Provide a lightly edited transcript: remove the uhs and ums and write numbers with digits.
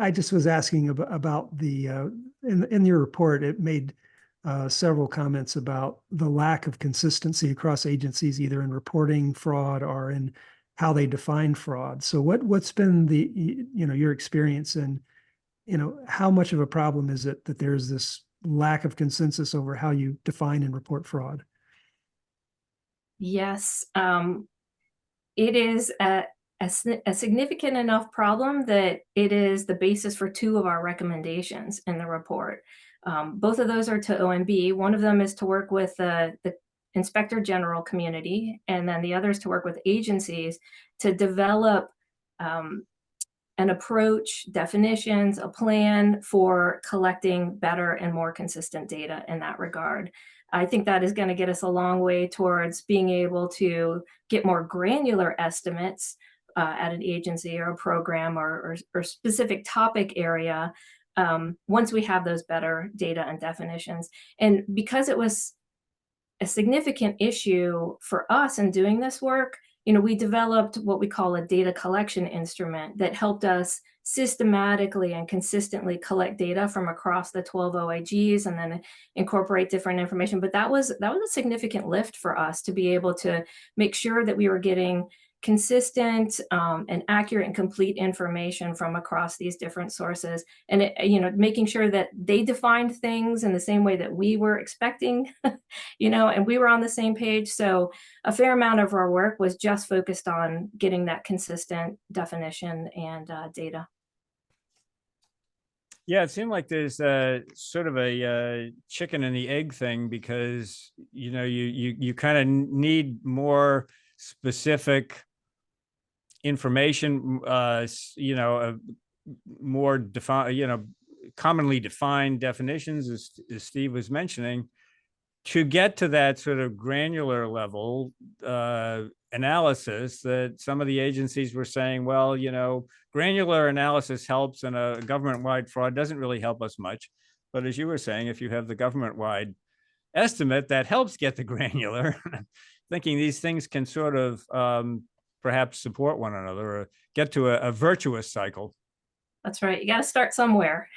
I just was asking about the in your report, it made several comments about the lack of consistency across agencies, either in reporting fraud or in how they define fraud. So what's been the your experience, and how much of a problem is it that there's this lack of consensus over how you define and report fraud? Yes, it is a significant enough problem that it is the basis for two of our recommendations in the report. Both of those are to OMB. One of them is to work with the Inspector General community, and then the other is to work with agencies to develop an approach, definitions, a plan for collecting better and more consistent data in that regard. I think that is going to get us a long way towards being able to get more granular estimates at an agency or a program or specific topic area once we have those better data and definitions. And because it was a significant issue for us in doing this work, we developed what we call a data collection instrument that helped us systematically and consistently collect data from across the 12 OIGs and then incorporate different information. But that was a significant lift for us to be able to make sure that we were getting consistent and accurate and complete information from across these different sources, and making sure that they defined things in the same way that we were expecting, and we were on the same page. So a fair amount of our work was just focused on getting that consistent definition and data. Yeah, it seemed like there's sort of a chicken and the egg thing, because you kind of need more specific information, more defined, commonly defined definitions, as Steve was mentioning, to get to that sort of granular level analysis that some of the agencies were saying, well, granular analysis helps, and a government-wide fraud doesn't really help us much. But as you were saying, if you have the government-wide estimate, that helps get the granular. Thinking these things can sort of perhaps support one another or get to a virtuous cycle. That's right. You got to start somewhere.